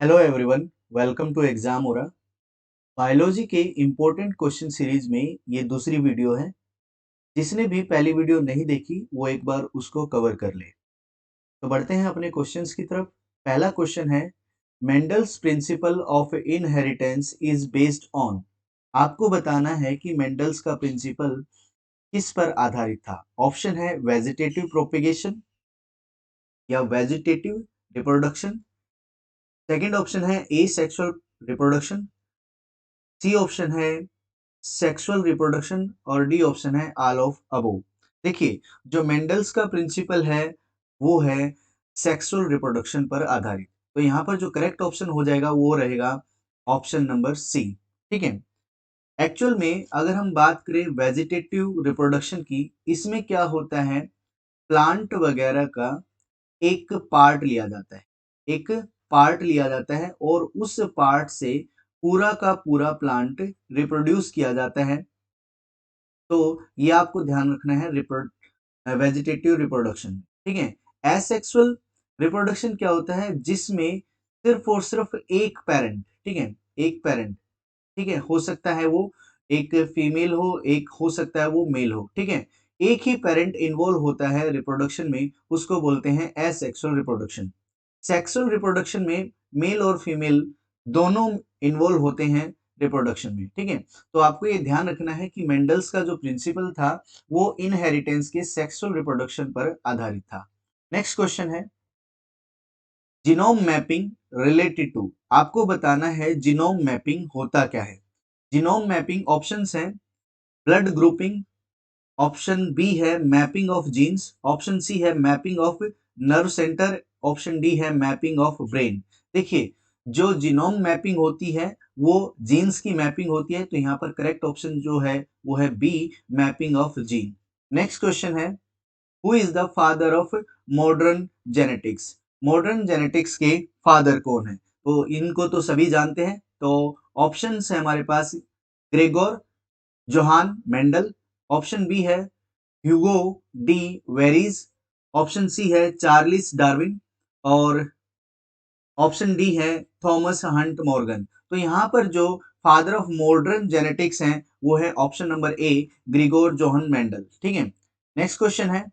Hello everyone, welcome to exam aura. Biology के important question series में ये दूसरी वीडियो है। जिसने भी पहली वीडियो नहीं देखी वो एक बार उसको कवर कर ले। तो बढ़ते हैं अपने क्वेश्चंस की तरफ। पहला क्वेश्चन है, Mendel's principle of inheritance is based on. आपको बताना है कि मेंडल्स का प्रिंसिपल किस पर आधारित था। ऑप्शन है वेजिटेटिव प्रोपेगेशन या वेजिटेटिव रिप्रोडक्शन। सेकंड ऑप्शन है asexual reproduction. C option है सेक्सुअल रिप्रोडक्शन और डी ऑप्शन है ऑल ऑफ अबोव। देखिए, जो मेंडल्स का प्रिंसिपल है वो है सेक्सुअल रिप्रोडक्शन पर आधारित। तो यहाँ पर जो करेक्ट ऑप्शन हो जाएगा वो रहेगा ऑप्शन नंबर सी। ठीक है। एक्चुअल में अगर हम बात करें वेजिटेटिव रिप्रोडक्शन की, इसमें क्या होता है, प्लांट वगैरह का एक पार्ट लिया जाता है। एक पार्ट लिया जाता है और उस पार्ट से पूरा का पूरा प्लांट रिप्रोड्यूस किया जाता है। तो ये आपको ध्यान रखना है वेजिटेटिव रिप्रोडक्शन। ठीक है। एसेक्सुअल रिप्रोडक्शन क्या होता है, जिसमें सिर्फ और सिर्फ एक पेरेंट, ठीक है, एक पेरेंट, ठीक है, हो सकता है वो एक फीमेल हो, एक हो सकता है वो मेल हो, ठीक है, एक ही पेरेंट इन्वॉल्व होता है रिप्रोडक्शन में, उसको बोलते हैं एसेक्सुअल रिप्रोडक्शन। सेक्सुअल रिप्रोडक्शन में मेल और फीमेल दोनों इन्वॉल्व होते हैं रिप्रोडक्शन में। ठीक है। तो आपको ये ध्यान रखना है कि मेंडल्स का जो प्रिंसिपल था वो इनहेरिटेंस के सेक्सुअल रिप्रोडक्शन पर आधारित था। नेक्स्ट क्वेश्चन है, जीनोम मैपिंग रिलेटेड टू। आपको बताना है जीनोम मैपिंग होता क्या है। जीनोम मैपिंग ऑप्शंस हैं, ब्लड ग्रुपिंग, ऑप्शन बी है mapping of genes, option C है mapping of nerve centre, option D है मैपिंग ऑफ ब्रेन। देखिए, जो जीनोम मैपिंग होती है वो जीन्स की मैपिंग होती है, तो यहाँ पर करेक्ट ऑप्शन जो है वो है B, mapping of gene. Next question है, who is the father of modern genetics. Modern genetics के फादर कौन है, तो इनको तो सभी जानते हैं। तो ऑप्शंस है हमारे पास, Gregor Johann Mendel, option B है Hugo de Vries, option C है चार्लिस डार्विन और ऑप्शन डी है थॉमस हंट मॉर्गन। तो यहाँ पर जो फादर ऑफ मॉडर्न जेनेटिक्स हैं वो है ऑप्शन नंबर ए, ग्रिगोर जोहन मेंडल। ठीक है। नेक्स्ट क्वेश्चन है,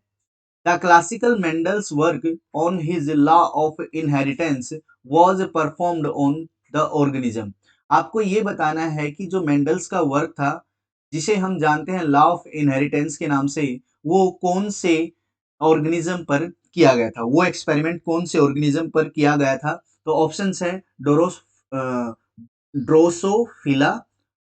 the classical Mendel's work on his law of inheritance was performed on the organism. आपको ये बताना है कि जो मेंडल्स का वर्क था, जिसे हम जानते हैं लॉ ऑफ इनहेरिटेंस के नाम से, वो कौन से ऑर्गेनिज्म पर किया गया था, वो एक्सपेरिमेंट कौन से ऑर्गेनिज्म पर किया गया था। तो ऑप्शंस है डोरोस ड्रोसोफिला,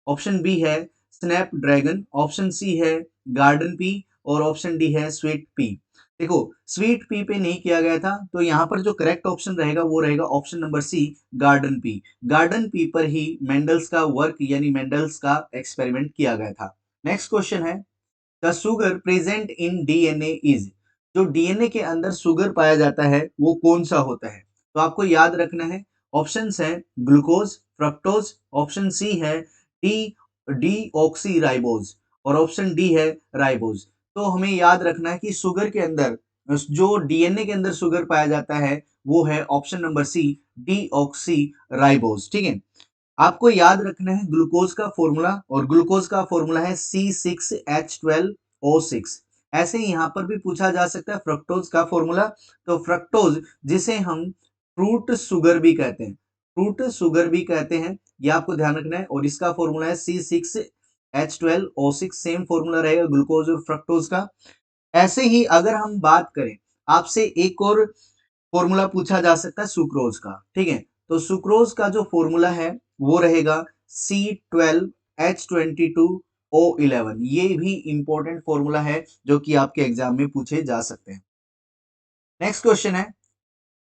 ऑप्शन बी है स्नैपड्रैगन, ऑप्शन सी है गार्डन पी और ऑप्शन डी है स्वीट पी। देखो, स्वीट पी पे नहीं किया गया था, तो यहाँ पर जो करेक्ट ऑप्शन रहेगा वो रहेगा option number C, garden pea. Garden pea पर ही मेंडल्स का वर्क यानी मेंडल्स का एक्सपेरिमेंट किया गया था। नेक्स्ट क्वेश्चन है, the sugar present in DNA is. जो डीएनए के अंदर शुगर पाया जाता है वो कौन सा होता है। तो आपको याद रखना है, ऑप्शंस हैं ग्लूकोज, फ्रक्टोज, ऑप्शन सी है डी डी ऑक्सी राइबोज और ऑप्शन डी है राइबोज। तो हमें याद रखना है कि शुगर के अंदर, जो डीएनए के अंदर शुगर पाया जाता है वो है option number C, deoxyribose. ठीक है। आपको याद रखना है ग्लूकोज का फॉर्मूला, और ग्लूकोज का फॉर्मूला है C6H12O6। ऐसे ही यहाँ पर भी पूछा जा सकता है फ्रक्टोज का फॉर्मूला। तो फ्रक्टोज, जिसे हम फ्रूट शुगर भी कहते हैं, फ्रूट शुगर भी कहते हैं, ये आपको ध्यान रखना है। और इसका फॉर्मूला है C6H12O6, सेम फॉर्मूला रहेगा ग्लूकोज और फ्रक्टोज का। ऐसे ही अगर हम बात करें, आपसे एक और फॉर्मूला पूछा जा सकता है सुक्रोज का। ठीक है। तो सुक्रोज का जो फॉर्मूला है वो रहेगा C12H22O11। ये भी इंपॉर्टेंट फॉर्मूला है जो कि आपके एग्जाम में पूछे जा सकते हैं। नेक्स्ट क्वेश्चन है,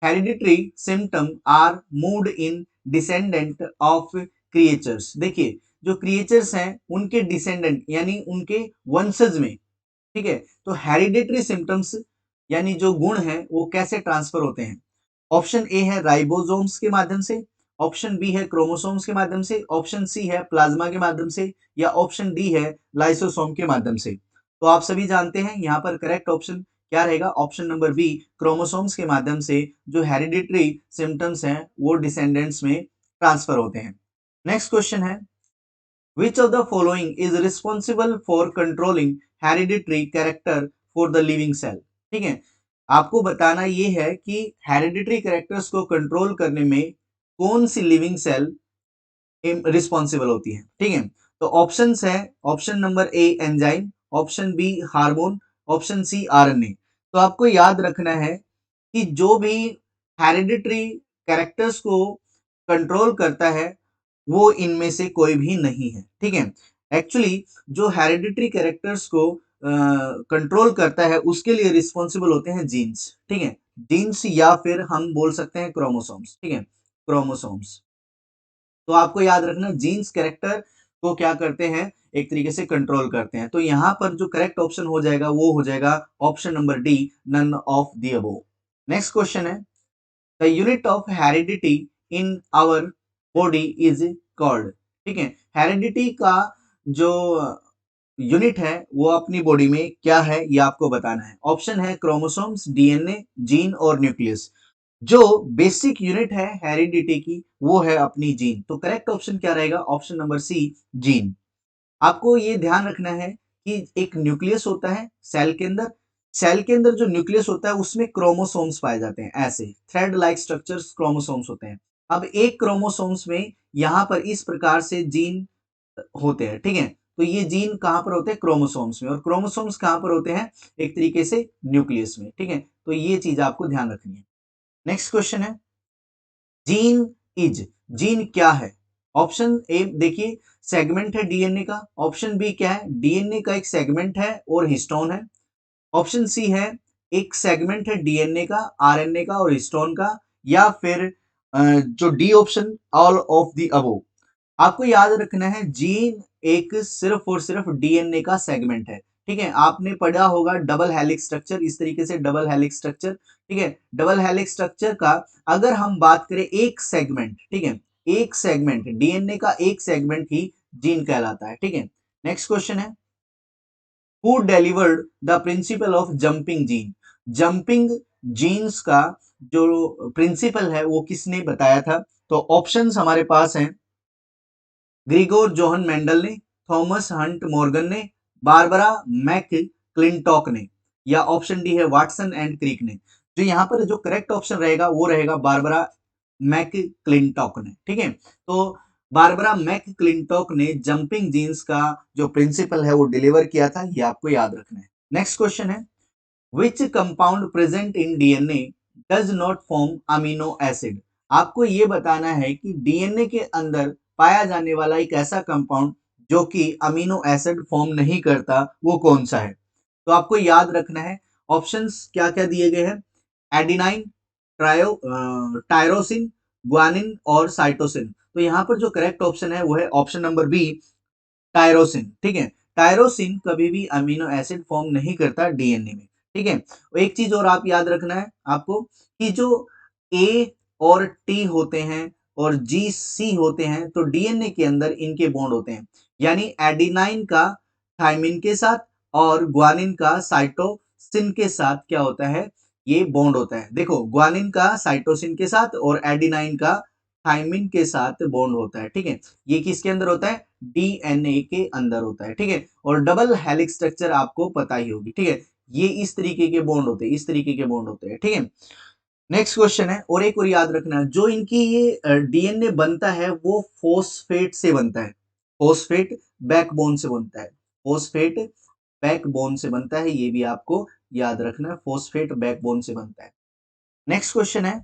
hereditary symptom are moved in descendant of creatures. देखिए, जो क्रिएचर्स हैं उनके डिसेंडेंट यानी उनके वंशज में, ठीक है, तो हेरिडिटरी सिम्टम्स यानी जो गुण हैं वो कैसे ट्रांसफर होते हैं। ऑप्शन ए है राइबोसोम्स के माध्यम से, ऑप्शन बी है क्रोमोसोम्स के माध्यम से, ऑप्शन सी है प्लाज्मा के माध्यम से, या ऑप्शन डी है लाइसोसोम के माध्यम से। तो आप सभी जानते हैं यहाँ पर करेक्ट ऑप्शन क्या रहेगा? ऑप्शन नंबर बी, क्रोमोसोम्स के माध्यम से जो हेरिडिटरी सिम्टम्स हैं वो डिसेंडेंट्स में ट्रांसफर होते हैं। नेक्स्ट क्वेश्चन है, which of the following is responsible for controlling hereditary character for the living cell? ठीक है, आपको बताना ये है कि हेरिडिटरी कैरेक्टर्स को कंट्रोल करने में कौन सी लिविंग सेल रिस्पॉन्सिबल होती है। ठीक है, तो ऑप्शंस है, option number A enzyme, option B hormone, option C RNA. तो आपको याद रखना है कि जो भी हेरिडिटरी कैरेक्टर्स को कंट्रोल करता है वो इनमें से कोई भी नहीं है। ठीक है, एक्चुअली जो हेरिडिटरी कैरेक्टर्स को कंट्रोल करता है उसके लिए रिस्पॉन्सिबल होते हैं जीन्स। ठीक है, जीन्स या फिर हम बोल सकते हैं क्रोमोसोम्स। ठीक है, क्रोमोसोम्स। तो आपको याद रखना जीन्स कैरेक्टर को क्या करते हैं, एक तरीके से कंट्रोल करते हैं। तो यहाँ पर जो करेक्ट ऑप्शन हो जाएगा वो हो जाएगा option number D, none of the above. Next question है, the unit of heredity in our body is called. ठीक है, हेरिडिटी का जो यूनिट है वो अपनी बॉडी में क्या है ये आपको बताना है। ऑप्शन है क्रोमोसोम्स, डीएनए, जीन और न्यूक्लियस। जो बेसिक यूनिट है हेरिडिटी की वो है अपनी जीन। तो करेक्ट ऑप्शन क्या रहेगा? Option number C, gene. आपको ये ध्यान रखना है कि एक न्यूक्लियस होता है सेल के अंदर, सेल के अंदर जो न्यूक्लियस होता है उसमें क्रोमोसोम्स पाए जाते हैं, ऐसे थ्रेड लाइक स्ट्रक्चर्स क्रोमोसोम्स होते हैं। अब एक क्रोमोसोम्स में यहां पर इस प्रकार से जीन होते हैं। ठीक है, तो ये जीन कहां पर होते हैं? क्रोमोसोम्स में। और क्रोमोसोम्स कहां पर होते हैं? एक तरीके से न्यूक्लियस में। ठीक है, तो ये चीज आपको ध्यान रखनी है। नेक्स्ट क्वेश्चन है, जीन इज, जीन क्या है? ऑप्शन ए देखिए, सेगमेंट है डीएनए का। ऑप्शन बी क्या है? डीएनए का एक सेगमेंट है और हिस्टोन है। ऑप्शन सी है, एक सेगमेंट है डीएनए का, आरएनए का और हिस्टोन का। या फिर जो D option, all of the above. आपको याद रखना है जीन एक सिर्फ और सिर्फ डीएनए का सेगमेंट है। ठीक है, आपने पढ़ा होगा डबल हेलिक्स स्ट्रक्चर, इस तरीके से डबल हेलिक्स स्ट्रक्चर। ठीक है, डबल हेलिक्स स्ट्रक्चर का अगर हम बात करें एक सेगमेंट, ठीक है, एक सेगमेंट डीएनए का एक सेगमेंट ही जीन कहलाता है। ठीक है, नेक्स्ट क्वेश्चन है, who delivered the principle of jumping gene? Jumping genes का जो प्रिंसिपल है वो किसने बताया था? तो ऑप्शंस हमारे पास हैं, ग्रिगोर जोहन मेंडल ने, थॉमस हंट मॉर्गन ने, बारबरा मैक क्लिंटॉक ने, या ऑप्शन डी है वाटसन एंड क्रिक ने। जो यहाँ पर जो करेक्ट ऑप्शन रहेगा वो रहेगा बारबरा मैक क्लिंटॉक ने। ठीक है, तो बारबरा मैक क्लिंटॉक ने जंपिंग जीन्स का जो प्रिंसिपल है वो डिलीवर किया था, ये आपको याद रखना है। नेक्स्ट क्वेश्चन है, which compound present in DNA does not form amino acid? आपको ये बताना है कि डीएनए के अंदर पाया जाने वाला एक ऐसा कंपाउंड जो कि अमीनो एसिड फॉर्म नहीं करता, वो कौन सा है? तो आपको याद रखना है, ऑप्शंस क्या क्या दिए गए हैं, एडिनाइन, टायरोसिन, ग्वानिन और साइटोसिन। तो यहाँ पर जो करेक्ट ऑप्शन है वो है ऑप्शन नंबर बी, टायरोसिन। ठीक है, टायरोसिन कभी भी अमीनो एसिड फॉर्म नहीं करता डीएनए में। ठीक है, एक चीज और आप याद रखना है आपको कि जो ए और टी होते हैं और जी सी होते हैं तो डीएनए के अंदर इनके बॉन्ड होते हैं। यानी एडिनाइन का थायमिन के साथ और ग्वानिन का साइटोसिन के साथ क्या होता है, ये बॉन्ड होता है। देखो, ग्वानिन का साइटोसिन के साथ और एडिनाइन का थायमिन के साथ बॉन्ड होता है। ठीक है, ये किसके अंदर होता है? डीएनए के अंदर होता है। ठीक है, और डबल हेलिक्स स्ट्रक्चर आपको पता ही होगी। ठीक है, ये इस तरीके के बॉन्ड होते हैं, इस तरीके के बॉन्ड होते हैं। ठीक है, नेक्स्ट क्वेश्चन है, और एक और याद रखना है, जो इनकी ये डीएनए बनता है वो फोस्फेट से बनता है। फोस्फेट बैकबोन से बनता है, फोस्फेट बैकबोन से बनता है, ये भी आपको याद रखना है, फोस्फेट बैकबोन से बनता है। नेक्स्ट क्वेश्चन है,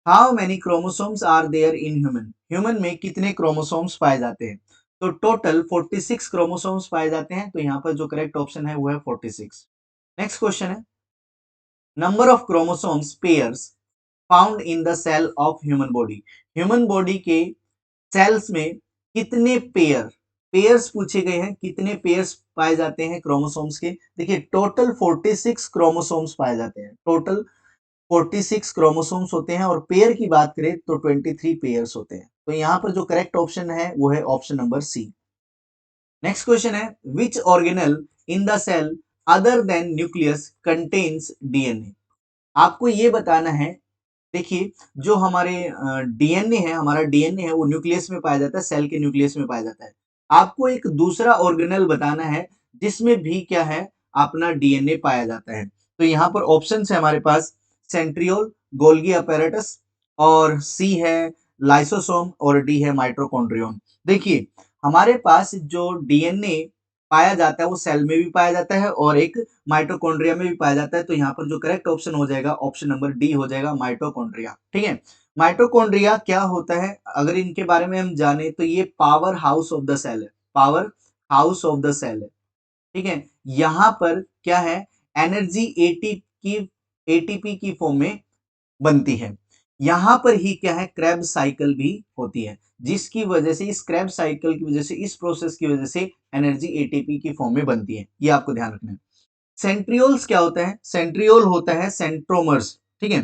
how many chromosomes are there in human? Human में कितने क्रोमोसोम्स पाए जाते हैं? तो टोटल 46 क्रोमोसोम्स पाए जाते हैं। तो यहाँ पर जो करेक्ट ऑप्शन है वो है 46। नेक्स्ट क्वेश्चन है, number of chromosomes pairs found in the cell of human body? Human body के सेल्स में कितने पेयर्स पूछे गए हैं, कितने पेयर्स पाए जाते हैं क्रोमोसोम्स के? देखिए, टोटल 46 क्रोमोसोम्स पाए जाते हैं, टोटल 46 क्रोमोसोम्स होते हैं। और पेयर की बात करें तो 23 पेयर्स होते हैं। तो यहाँ पर जो करेक्ट ऑप्शन है वो है option number C. Next question है, which organelle in the cell other than nucleus contains DNA. आपको ये बताना है, देखिए जो हमारे डीएनए है, हमारा डीएनए है वो न्यूक्लियस में पाया जाता है, सेल के न्यूक्लियस में पाया जाता है। आपको एक दूसरा ऑर्गेनेल बताना है जिसमें भी क्या है, अपना डीएनए पाया जाता है। तो यहाँ पर ऑप्शंस है हमारे पास, सेंट्रियोल, गोल्गी अपैरेटस, और सी है लाइसोसोम, और डी है माइटोकॉन्ड्रियन। देखिए हमारे पास जो डीएनए पाया जाता है वो सेल में भी पाया जाता है और एक माइटोकॉन्ड्रिया में भी पाया जाता है। तो यहाँ पर जो करेक्ट ऑप्शन हो जाएगा, ऑप्शन नंबर डी हो जाएगा, माइटोकॉन्ड्रिया। ठीक है, माइटोकॉन्ड्रिया क्या होता है, अगर इनके बारे में हम जाने तो ये power house of the cell है, power house of the cell है। ठीक है, यहाँ पर क्या है, एनर्जी एटीपी की फॉर्म में बनती है। यहां पर ही क्या है, क्रैब साइकिल भी होती है, जिसकी वजह से, इस क्रैब साइकिल की वजह से, इस प्रोसेस की वजह से एनर्जी एटीपी की फॉर्म में बनती है। ये आपको ध्यान रखना है। सेंट्रियोल्स क्या होता है, सेंट्रियोल होता है सेंट्रोमर्स। ठीक है,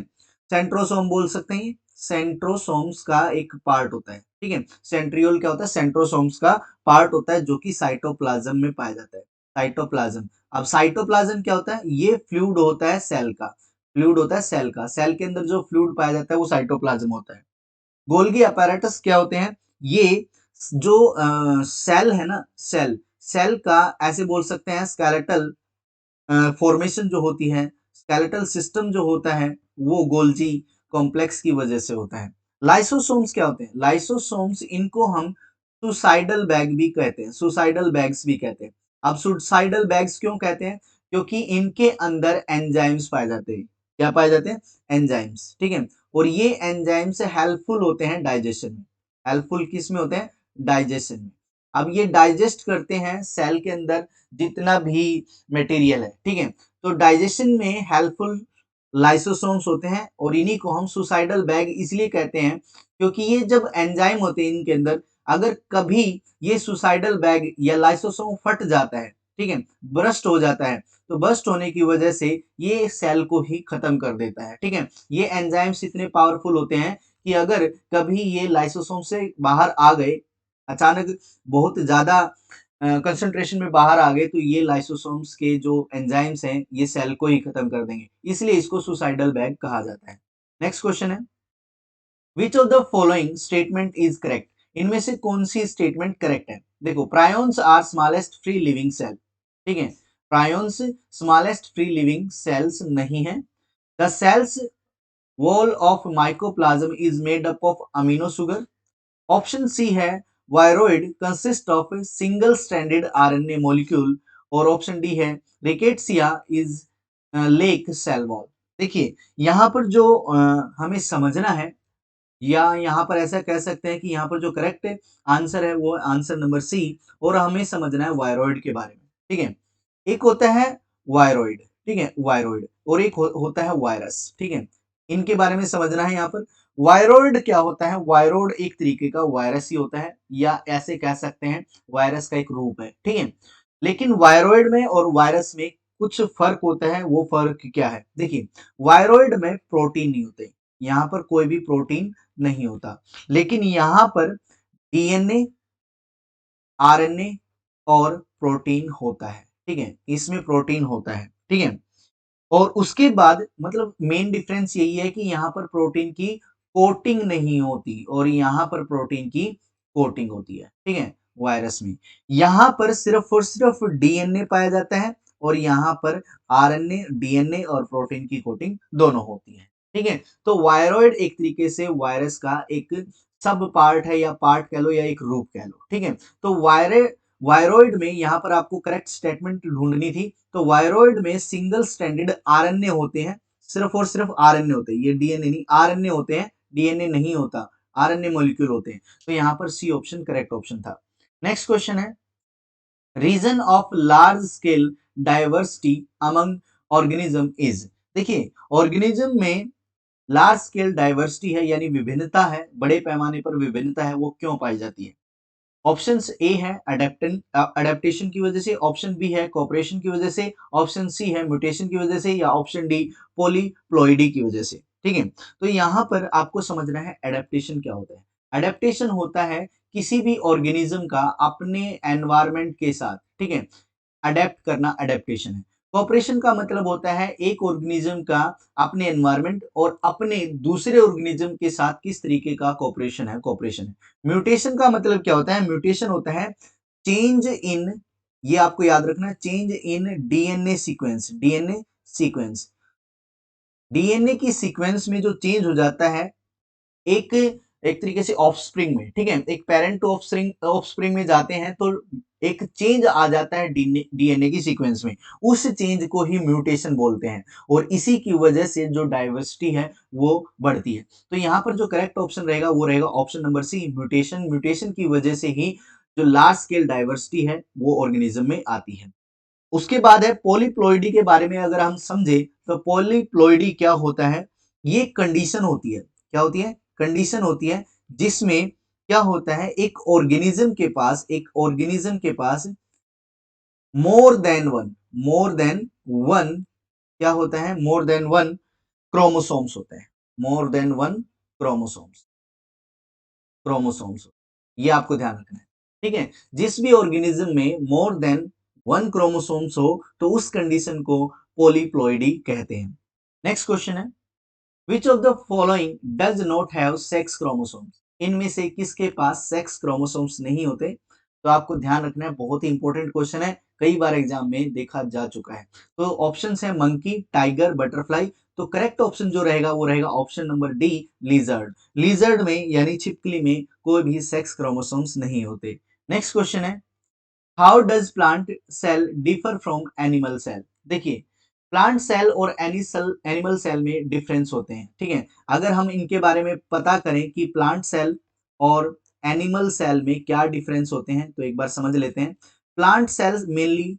सेंट्रोसोम बोल सकते हैं, सेंट्रोसोम्स का एक पार्ट होता है। ठीक है, सेंट्रियोल क्या होता है, सेंट्रोसोम्स का पार्ट होता है जो कि साइटोप्लाज्म में पाया जाता है। साइटोप्लाज्म, अब साइटोप्लाज्म क्या होता है, ये फ्लूइड होता है सेल का, फ्लूइड होता है सेल का, सेल के अंदर जो फ्लूइड पाया जाता है वो साइटोप्लाज्म होता है। गोल्गी अपैरेटस क्या होते हैं, ये जो सेल है ना, सेल सेल का ऐसे बोल सकते हैं स्केलेटल फॉर्मेशन जो होती है, स्केलेटल सिस्टम जो होता है, वो गोल्जी कॉम्प्लेक्स की वजह से होता है। लाइसोसोम्स क्या होते हैं, लाइसोसोम्स इनको हम सुसाइडल बैग भी कहते हैं, सुसाइडल बैग्स भी कहते हैं। अब सुसाइडल बैग्स क्यों कहते हैं, क्योंकि इनके अंदर एंजाइम्स पाए जाते हैं। क्या पाए जाते हैं, एंजाइम्स। ठीक है, और ये एंजाइम्स हेल्पफुल होते हैं डाइजेशन में। हेल्पफुल किस में होते हैं, डाइजेशन में। अब ये डाइजेस्ट करते हैं सेल के अंदर जितना भी मटेरियल है। ठीक है, तो डाइजेशन में हेल्पफुल लाइसोसोम्स होते हैं और इन्हीं को हम सुसाइडल बैग इसलिए कहते हैं क्योंकि ये जब एंजाइम होते हैं इनके अंदर, अगर कभी ये सुसाइडल बैग या लाइसोसोम फट जाता है, ठीक है, बर्स्ट हो जाता है, तो बर्स्ट होने की वजह से ये सेल को ही खत्म कर देता है। ठीक है, ये एंजाइम्स इतने पावरफुल होते हैं कि अगर कभी ये लाइसोसोम से बाहर आ गए, अचानक बहुत ज्यादा कंसंट्रेशन में बाहर आ गए, तो ये लाइसोसोम्स के जो एंजाइम्स हैं ये सेल को ही खत्म कर देंगे, इसलिए इसको सुसाइडल बैग कहा जाता है। नेक्स्ट क्वेश्चन है, which of the following statement is correct, इनमें से कौन सी स्टेटमेंट करेक्ट है। देखो, prions are smallest free living cell. ठीक है, prions smallest free living cells नहीं है। The cells wall of mycoplasma is made up of amino sugar. Option C है viroid consist of single stranded RNA molecule, और option D है rickettsia is lack cell wall. देखिए यहाँ पर जो हमें समझना है, या यहाँ पर ऐसा कह सकते हैं कि यहाँ पर जो करेक्ट आंसर है वो आंसर नंबर सी, और हमें समझना है वायरोइड के बारे में। ठीक है, एक होता है वायरोइड, ठीक है, वायरोइड, और एक होता है वायरस। ठीक है, इनके बारे में समझना है। यहाँ पर वायरोइड क्या होता है, वायरोइड एक तरीके का वायरस ही होता है, या ऐसे कह सकते हैं वायरस का एक रूप है। ठीक है, लेकिन वायरोइड में और वायरस में कुछ फर्क होता है। वो फर्क क्या है, देखिए वायरोइड में प्रोटीन नहीं होते, यहाँ पर कोई भी प्रोटीन नहीं होता, लेकिन यहाँ पर डीएनए, आरएनए और प्रोटीन होता है। ठीक है, इसमें प्रोटीन होता है। ठीक है, और उसके बाद मतलब मेन डिफरेंस यही है कि यहाँ पर प्रोटीन की कोटिंग नहीं होती और यहाँ पर प्रोटीन की कोटिंग होती है। ठीक है, वायरस में यहाँ पर सिर्फ और सिर्फ डीएनए पाया जाता है और यहाँ पर आरएनए, डीएनए और प्रोटीन की कोटिंग दोनों होती है। ठीक है, तो वायरॉइड एक तरीके से वायरस का एक सब पार्ट है, या पार्ट कह लो या एक रूप कह लो। ठीक है, तो वायरॉइड में यहाँ पर आपको करेक्ट स्टेटमेंट ढूंढनी थी। तो वायरॉइड में सिंगल स्ट्रैंडेड आरएनए होते हैं, सिर्फ और सिर्फ आरएनए होते हैं, ये डीएनए नहीं, आरएनए होते हैं, डीएनए नहीं होता, आरएनए मॉलिक्यूल होते हैं। तो यहाँ पर सी ऑप्शन करेक्ट ऑप्शन था। नेक्स्ट क्वेश्चन है, reason of large scale diversity among organism is. देखिए ऑर्गेनिज्म में लार्ज स्केल डाइवर्सिटी है, यानी विभिन्नता है, बड़े पैमाने पर विभिन्नता है, वो क्यों पाई जाती है। ऑप्शन ए है अडेप्टेशन की वजह से, ऑप्शन बी है कॉपरेशन की वजह से, ऑप्शन सी है म्यूटेशन की वजह से, या ऑप्शन डी पॉलीप्लॉइडी की वजह से। ठीक है, तो यहाँ पर आपको समझना है एडेप्टेशन क्या होता है। एडेप्टेशन होता है किसी भी ऑर्गेनिज्म का अपने एनवायरमेंट के साथ, ठीक है, अडेप्ट करना एडेप्टेशन है। कोऑपरेशन का मतलब होता है एक ऑर्गेनिज्म का अपने एनवायरनमेंट और अपने दूसरे ऑर्गेनिज्म के साथ किस तरीके का कोऑपरेशन है, कोऑपरेशन है। म्यूटेशन का मतलब क्या होता है? म्यूटेशन होता है चेंज इन, ये आपको याद रखना है, change in DNA sequence, DNA sequence, DNA की सीक्वेंस में जो चेंज हो जाता है एक एक तरीके से ऑफस्प्रिंग में, ठीक है, एक पेरेंट टू ऑफस्प्रिंग ऑफस्प्रिंग में जाते हैं तो एक चेंज आ जाता है डीएनए की सीक्वेंस में, उस चेंज को ही म्यूटेशन बोलते हैं और इसी की वजह से जो डाइवर्सिटी है वो बढ़ती है। तो यहाँ पर जो करेक्ट ऑप्शन रहेगा वो रहेगा option number C, mutation. Mutation की वजह से ही जो लार्ज स्केल डाइवर्सिटी है वो ऑर्गेनिज्म में आती है। उसके बाद है पॉलीप्लॉइडी के बारे में अगर हम समझे तो पॉलीप्लॉइडी क्या होता है? ये कंडीशन होती है, क्या होती है? कंडीशन होती है जिसमें क्या होता है, एक ऑर्गेनिज्म के पास मोर देन वन क्या होता है? मोर देन वन क्रोमोसोम्स होते हैं, more than one chromosomes, chromosomes, ये आपको ध्यान रखना है, ठीक है। जिस भी ऑर्गेनिज्म में मोर देन वन क्रोमोसोम्स हो तो उस कंडीशन को पॉलीप्लॉइडी कहते हैं। नेक्स्ट क्वेश्चन है, which of the following does not have sex chromosomes? इनमें से किसके पास सेक्स क्रोमोसोम्स नहीं होते? तो आपको ध्यान रखना है, बहुत ही इंपॉर्टेंट क्वेश्चन है, कई बार एग्जाम में देखा जा चुका है। तो ऑप्शंस है मंकी, टाइगर, बटरफ्लाई। तो करेक्ट ऑप्शन जो रहेगा वो रहेगा option number D, lizard. Lizard में यानी छिपकली में कोई भी सेक्स क्रोमोसोम्स नहीं होते। नेक्स्ट क्वेश्चन है, how does plant cell differ from animal cell? देखिए, प्लांट सेल और एनिमल सेल में डिफरेंस होते हैं, ठीक है। अगर हम इनके बारे में पता करें कि प्लांट सेल और एनिमल सेल में क्या डिफरेंस होते हैं तो एक बार समझ लेते हैं। प्लांट सेल्स मेनली,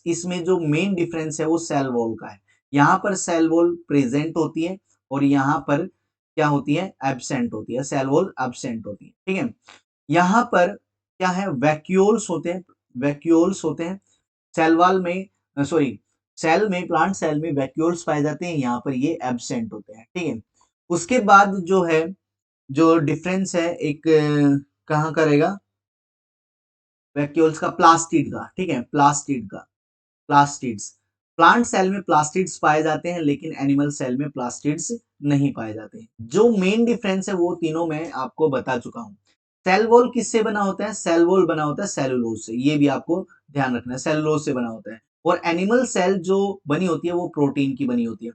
इसमें जो मेन डिफरेंस है वो सेल वॉल का है। यहाँ पर सेल वॉल प्रेजेंट होती है और यहाँ पर क्या होती है? एब्सेंट होती है, सेल वॉल एब्सेंट होती है, ठीक है। यहाँ पर क्या है? वैक्यूल्स होते हैं, वैक्यूल्स होते हैं सेल वॉल में, सॉरी, सेल में, प्लांट सेल में वैक्यूल्स पाए जाते हैं, यहाँ पर ये एब्सेंट होते हैं, ठीक है। उसके बाद जो है, जो डिफरेंस है एक कहाँ का रहेगा? वैक्यूल्स का, प्लास्टिड का, ठीक है, प्लास्टिड का, प्लास्टिड्स। प्लांट सेल में प्लास्टिड्स पाए जाते हैं लेकिन एनिमल सेल में प्लास्टिड्स नहीं पाए जाते हैं। जो मेन डिफरेंस है वो तीनों मैं आपको बता चुका हूँ। सेल वॉल किससे बना होता है? सेल वॉल बना होता है सेलुलोज से, ये भी आपको ध्यान रखना है, सेलुलोज से बना होता है। और एनिमल सेल जो बनी होती है वो प्रोटीन की बनी होती है,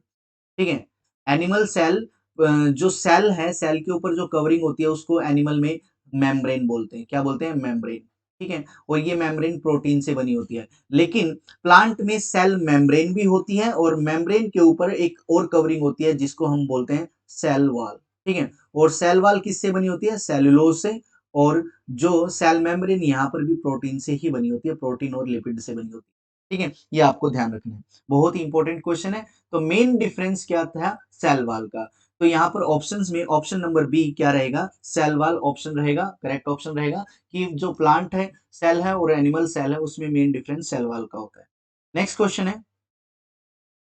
ठीक है। एनिमल सेल, जो सेल है, सेल के ऊपर जो कवरिंग होती है उसको एनिमल में मेम्ब्रेन बोलते हैं, क्या बोलते हैं? मेम्ब्रेन, ठीक है। और ये मेम्ब्रेन प्रोटीन से बनी होती है। लेकिन प्लांट में सेल मेम्ब्रेन भी होती है और मेम्ब्रेन के ऊपर एक और कवरिंग होती है जिसको हम बोलते हैं सेल वॉल, ठीक है। और सेल वॉल किससे बनी होती है? सेलुलोज से। और जो सेल मेम्ब्रेन यहाँ पर भी प्रोटीन से ही बनी होती है, प्रोटीन और लिपिड से बनी होती है, ठीक है। ये आपको ध्यान रखना है, बहुत ही इंपॉर्टेंट क्वेश्चन है। तो मेन डिफरेंस क्या था सेल वॉल का? तो यहाँ पर ऑप्शंस में ऑप्शन नंबर बी क्या रहेगा? सेल वॉल ऑप्शन रहेगा, करेक्ट ऑप्शन रहेगा कि जो प्लांट है सेल है और एनिमल सेल है उसमें मेन डिफरेंस सेल वॉल का होता है। नेक्स्ट क्वेश्चन है,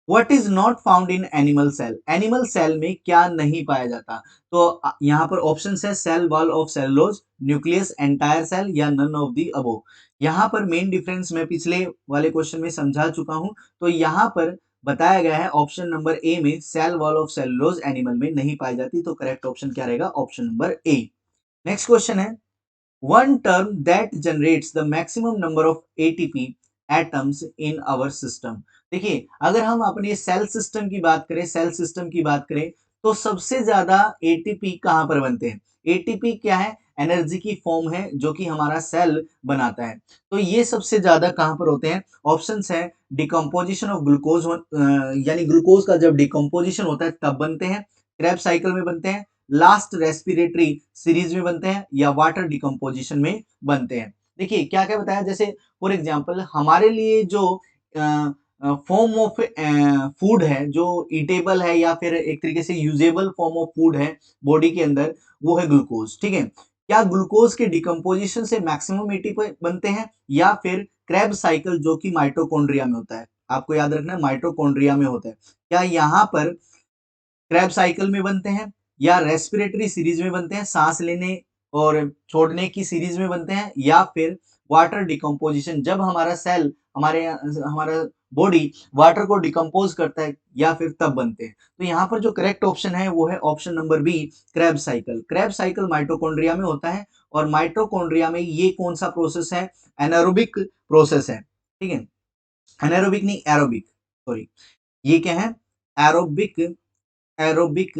what is not found in animal cell? Animal cell में क्या नहीं पाया जाता? तो यहाँ पर ऑप्शन है cell wall of cellulose, nucleus, entire cell या नन ऑफ दी अबोव। यहाँ पर मेन डिफरेंस मैं पिछले वाले क्वेश्चन में समझा चुका हूँ। तो यहाँ पर बताया गया है ऑप्शन नंबर ए में cell wall of cellulose animal में नहीं पाई जाती। तो करेक्ट ऑप्शन क्या रहेगा? Option number A. Next question है, one term that generates the maximum number of ATP atoms in our system। देखिए, अगर हम अपने सेल सिस्टम की बात करें, सेल सिस्टम की बात करें तो सबसे ज्यादा एटीपी कहां पर बनते हैं? एटीपी क्या है? एनर्जी की फॉर्म है जो कि हमारा सेल बनाता है। तो ये सबसे ज्यादा कहां पर होते हैं? ऑप्शंस है डिकम्पोजिशन ऑफ ग्लूकोज, यानी ग्लूकोज का जब डिकम्पोजिशन होता है तब बनते हैं, क्रेब साइकिल में बनते हैं, लास्ट रेस्पिरेटरी सीरीज में बनते हैं या वाटर डिकम्पोजिशन में बनते हैं। देखिए क्या क्या बताया, जैसे फॉर एग्जांपल हमारे लिए जो फॉर्म ऑफ फूड है, जो ईटेबल है या फिर एक तरीके से यूजेबल फॉर्म ऑफ फूड है बॉडी के अंदर, वो है ग्लूकोज, ठीक है। क्या ग्लूकोज के डिकम्पोजिशन से मैक्सिमम एटीपी बनते हैं या फिर क्रेब साइकिल जो कि माइटोकॉन्ड्रिया में होता है? आपको याद रखना है माइटोकॉन्ड्रिया में होता है। क्या यहाँ पर क्रैब साइकिल में बनते हैं या रेस्पिरेटरी सीरीज में बनते हैं, सांस लेने और छोड़ने की सीरीज में बनते हैं, या फिर वाटर डिकम्पोजिशन, जब हमारा सेल, हमारा बॉडी वाटर को डिकम्पोज करता है या फिर तब बनते हैं। तो यहाँ पर जो करेक्ट ऑप्शन है वो है option number B, Krebs cycle. Krebs cycle mitochondria में होता है और माइटोकॉन्ड्रिया में ये कौन सा प्रोसेस है, एनारोबिक प्रोसेस है, ठीक है, एनारोबिक नहीं एरोबिक, सॉरी, ये क्या है, एरोबिक, एरोबिक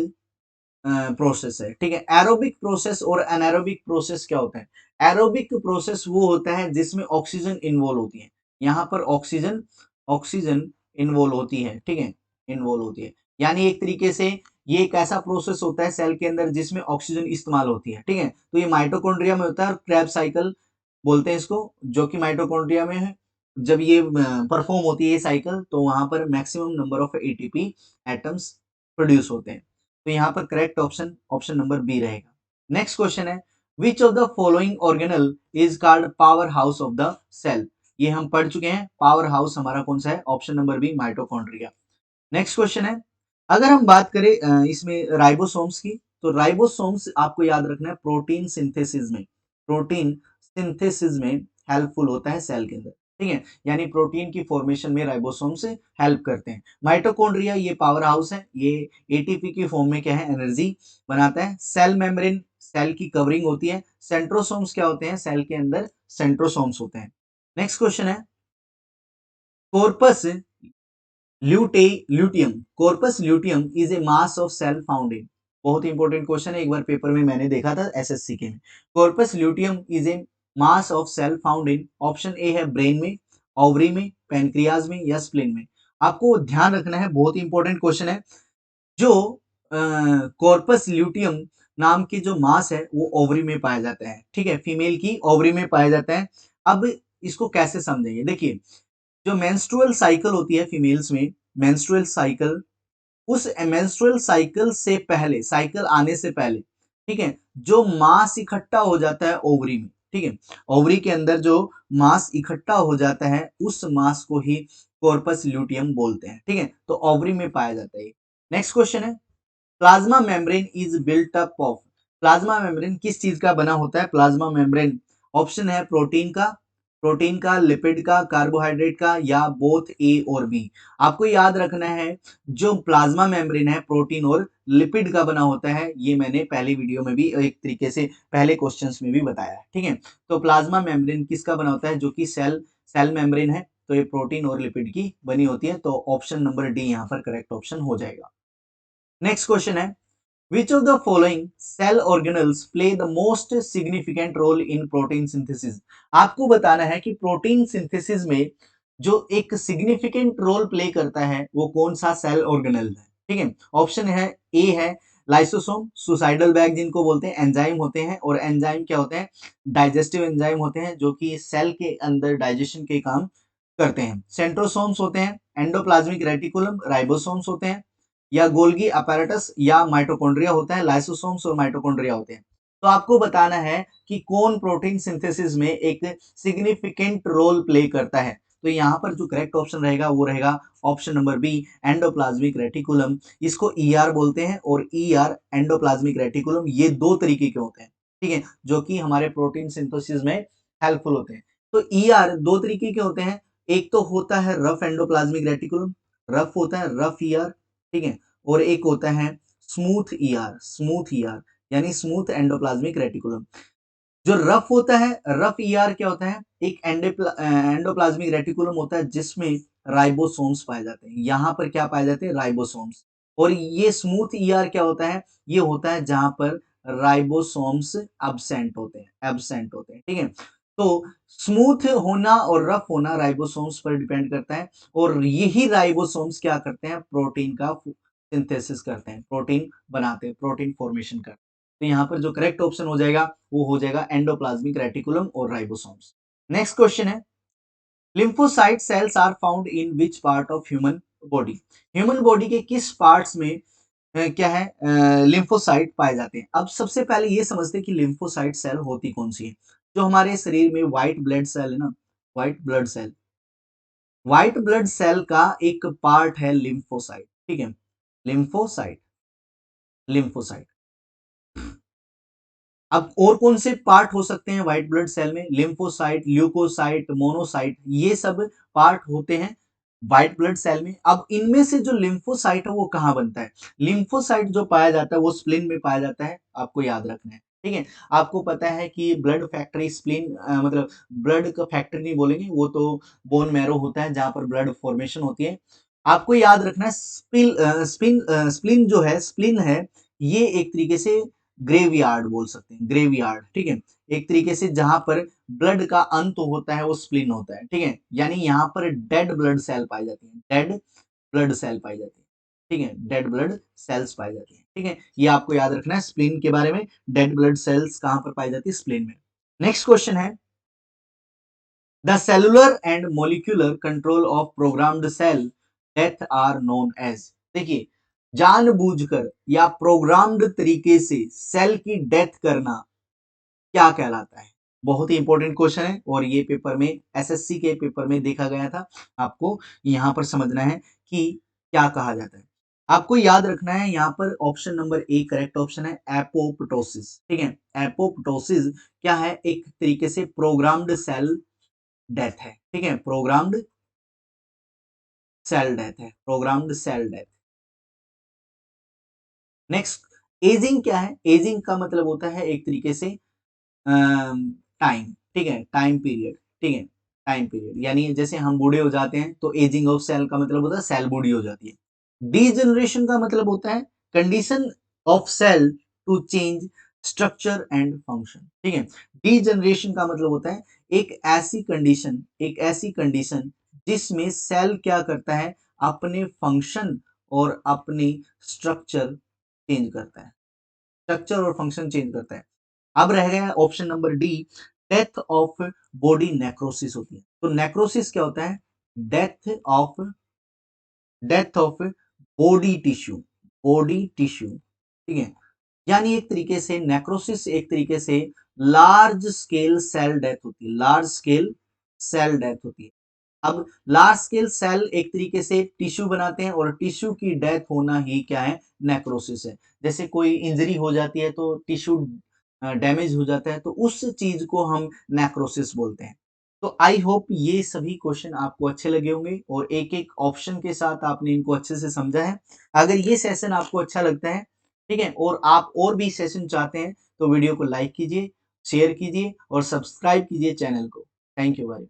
प्रोसेस है, ठीक है। एरोबिक प्रोसेस और एनारोबिक प्रोसेस क्या होता है, एरोबिक प्रोसेस वो होता है जिसमें ऑक्सीजन इन्वॉल्व होती है, यहाँ पर ऑक्सीजन, ऑक्सीजन इन्वॉल्व होती है, ठीक है, इन्वॉल्व होती है, यानी एक तरीके से ये एक ऐसा प्रोसेस होता है सेल के अंदर जिसमें ऑक्सीजन इस्तेमाल होती है, ठीक है। तो ये माइटोकॉन्ड्रिया में होता है और क्रेब्स साइकिल बोलते हैं इसको, जो कि माइटोकॉन्ड्रिया में है। जब ये परफॉर्म होती है ये साइकिल तो वहां पर maximum number of ATP atoms produce होते हैं। तो यहाँ पर correct option option number B रहेगा। नेक्स्ट क्वेश्चन है, which of the following organelle is called power house of the cell. ये हम पढ़ चुके हैं, पावर हाउस हमारा कौन सा है, option number B, mitochondria. Next question है, अगर हम बात करें इसमें राइबोसोम्स की, तो राइबोसोम्स आपको याद रखना है प्रोटीन सिंथेसिस में, प्रोटीन सिंथेसिस में हेल्पफुल होता है सेल के अंदर, ठीक है, यानी प्रोटीन की फॉर्मेशन में राइबोसोम्स हेल्प करते हैं। माइटोकॉन्ड्रिया ये पावर हाउस है, ये एटीपी की फॉर्म में क्या है, एनर्जी बनाता है। सेल मेम्ब्रेन सेल की कवरिंग होती है। सेंट्रोसोम्स क्या होते हैं, सेल के अंदर सेंट्रोसोम्स होते हैं। नेक्स्ट क्वेश्चन है, corpus luteum, corpus luteum is a mass of cell found in, बहुत इंपॉर्टेंट क्वेश्चन है, एक बार पेपर में मैंने देखा था एसएससी के में। Corpus luteum is a mass of cell found in, option A है ब्रेन में, ओवरी में, पैनक्रियाज में या स्प्लीन में। आपको ध्यान रखना है, बहुत इंपॉर्टेंट क्वेश्चन है। जो कॉर्पस ल्यूटियम नाम की जो मास है वो ओवरी में पाया जाता है, ठीक है, फीमेल की ओवरी में पाया जाता है। अब इसको कैसे समझेंगे, देखिए, जो मेंस्ट्रुअल साइकिल होती है फीमेल्स में, मेंस्ट्रुअल साइकिल, उस मेंस्ट्रुअल साइकिल से पहले, साइकिल आने से पहले, ठीक है, जो मास इकट्ठा हो जाता है ओवरी में, ठीक है, ओवरी के अंदर जो मास इकट्ठा हो जाता है उस मास को ही कॉर्पस ल्यूटियम बोलते हैं, ठीक है, तो ओवरी में पाया जाता है। नेक्स्ट क्वेश्चन है, plasma membrane is built up of, plasma membrane किस चीज का बना होता है, प्लाज्मा मेम्ब्रेन, ऑप्शन है प्रोटीन का, प्रोटीन का, लिपिड का, कार्बोहाइड्रेट का या बोथ ए और बी। आपको याद रखना है, जो प्लाज्मा मेम्ब्रेन है प्रोटीन और लिपिड का बना होता है, ये मैंने पहले वीडियो में भी एक तरीके से पहले क्वेश्चंस में भी बताया है, ठीक है। तो प्लाज्मा मेम्ब्रेन किसका बना होता है, जो कि सेल सेल मेम्ब्रेन है, तो ये प्रोटीन और लिपिड की बनी होती है, तो ऑप्शन नंबर डी यहाँ पर करेक्ट ऑप्शन हो जाएगा। नेक्स्ट क्वेश्चन है, which of the following cell organelles play the most significant role in protein synthesis। आपको बताना है कि प्रोटीन सिंथेसिस में जो एक सिग्निफिकेंट रोल प्ले करता है वो कौन सा सेल ऑर्गेनल है, ठीक है। ऑप्शन है ए है लाइसोसोम, सुसाइडल बैग जिनको बोलते हैं, एंजाइम होते हैं, और एंजाइम क्या होते हैं, डाइजेस्टिव एंजाइम होते हैं जो कि सेल के अंदर डाइजेशन के काम करते हैं। सेंट्रोसोम्स होते हैं, एंडोप्लाज्मिक रेटिकुलम, राइबोसोम्स होते हैं, या गोल्गी अपैरेटस या माइटोकॉन्ड्रिया होता है, लाइसोसोम्स और माइटोकॉन्ड्रिया होते हैं। तो आपको बताना है कि कौन प्रोटीन सिंथेसिस में एक सिग्निफिकेंट रोल प्ले करता है। तो यहाँ पर जो करेक्ट ऑप्शन रहेगा वो रहेगा option number B, endoplasmic reticulum. इसको ईआर बोलते हैं, और ईआर एंडोप्लाज्मिक रेटिकुलम ये दो तरीके के होते हैं, ठीक है, जो कि हमारे प्रोटीन सिंथेसिस में हेल्पफुल होते हैं। तो ईआर दो तरीके के होते हैं, एक तो होता है रफ एंडोप्लाज्मिक रेटिकुलम, रफ होता है, रफ ईआर, ठीक है, और एक होता है स्मूथ ईआर, स्मूथ ईआर यानी स्मूथ एंडोप्लाज्मिक रेटिकुलम। जो रफ होता है, रफ ईआर क्या होता है, एक एंडोप्लाज्मिक रेटिकुलम होता है जिसमें राइबोसोम्स पाए जाते हैं, यहाँ पर क्या पाए जाते हैं, राइबोसोम्स। और ये स्मूथ ईआर क्या होता है, ये होता है जहां पर राइबोसोम्स एब्सेंट होते हैं, एब्सेंट होते हैं, ठीक है। तो स्मूथ होना और रफ होना राइबोसोम्स पर डिपेंड करता है, और यही राइबोसोम्स क्या करते हैं, प्रोटीन का सिंथेसिस करते हैं, प्रोटीन बनाते हैं, प्रोटीन फॉर्मेशन करते हैं। तो यहाँ पर जो करेक्ट ऑप्शन हो जाएगा वो हो जाएगा एंडोप्लाज्मिक रेटिकुलम और राइबोसोम्स। नेक्स्ट क्वेश्चन है, lymphocyte cells are found in which part of human body, human body के किस पार्ट्स में क्या है, लिम्फोसाइट पाए जाते हैं। अब सबसे पहले ये समझते हैं कि लिम्फोसाइट सेल होती कौन सी है। जो हमारे शरीर में व्हाइट ब्लड सेल है ना, white blood cell, white blood cell का एक पार्ट है लिम्फोसाइट, ठीक है, लिम्फोसाइट, लिम्फोसाइट। अब और कौन से पार्ट हो सकते हैं व्हाइट ब्लड सेल में, लिम्फोसाइट, ल्यूकोसाइट, मोनोसाइट, ये सब पार्ट होते हैं व्हाइट ब्लड सेल में। अब इनमें से जो लिम्फोसाइट है वो कहाँ बनता है? लिम्फोसाइट जो पाया जाता है वो स्प्लीन में पाया जाता है, आपको याद रखना है, ठीक है। आपको पता है कि ब्लड फैक्ट्री स्प्लीन मतलब ब्लड का फैक्ट्री नहीं बोलेंगे, वो तो बोन मैरो होता है जहाँ पर ब्लड फॉर्मेशन होती है। आपको याद रखना है स्प्लीन जो है, स्प्लीन है, ये एक तरीके से ग्रेवयार्ड बोल सकते हैं, ग्रेवयार्ड, ठीक है। एक तरीके से जहां पर ब्लड का अंत होता है वो स्प्लीन होता है, ठीक है। यानी यहाँ पर डेड ब्लड सेल पाई जाती है, डेड ब्लड सेल पाई जाती है, ठीक है, डेड ब्लड सेल्स पाई जाती है, ठीक है। ये आपको याद रखना है स्प्लीन के बारे में, डेड ब्लड सेल्स कहां पर पाई जाती है? स्प्लीन में। नेक्स्ट क्वेश्चन है, the cellular and molecular control of programmed cell death are known as. देखिए, जानबूझकर या प्रोग्राम्ड तरीके से सेल की डेथ करना क्या कहलाता है? बहुत ही इंपॉर्टेंट क्वेश्चन है और ये पेपर में, एसएससी के पेपर में देखा गया था। आपको यहाँ पर समझना है कि क्या कहा जाता है। आपको याद रखना है यहाँ पर option number A correct option है, एपोप्टोसिस, ठीक है। एपोप्टोसिस क्या है? एक तरीके से प्रोग्राम्ड सेल डेथ है, ठीक है, प्रोग्राम्ड सेल डेथ है, programmed cell death. Next, ageing क्या है? एजिंग का मतलब होता है एक तरीके से टाइम, ठीक है, टाइम पीरियड, ठीक है, टाइम पीरियड। यानी जैसे हम बूढ़े हो जाते हैं तो एजिंग ऑफ सेल का मतलब होता है सेल बूढ़ी हो जाती है। डीजनरेशन का मतलब होता है condition of cell to change structure and function, ठीक है। डीजनरेशन का मतलब होता है एक ऐसी कंडीशन, एक ऐसी कंडीशन जिसमें सेल क्या करता है? अपने फंक्शन और अपनी स्ट्रक्चर चेंज करता है, स्ट्रक्चर और फंक्शन चेंज करता है। अब रह गया option number D, death of body necrosis होती है। तो नेक्रोसिस क्या होता है? Death of, death of body tissue, body tissue, ठीक है। यानी एक तरीके से नेक्रोसिस एक तरीके से लार्ज स्केल सेल डेथ होती है, लार्ज स्केल सेल डेथ होती है। अब लार्ज स्केल सेल एक तरीके से टिश्यू बनाते हैं और टिश्यू की डेथ होना ही क्या है? नेक्रोसिस है। जैसे कोई इंजरी हो जाती है तो टिश्यू डैमेज हो जाता है तो उस चीज को हम नेक्रोसिस बोलते हैं। तो आई होप ये सभी क्वेश्चन आपको अच्छे लगे होंगे और एक एक ऑप्शन के साथ आपने इनको अच्छे से समझा है। अगर ये सेशन आपको अच्छा लगता है, ठीक है, और आप और भी सेशन चाहते हैं तो वीडियो को लाइक कीजिए, शेयर कीजिए और सब्सक्राइब कीजिए चैनल को। Thank you very much.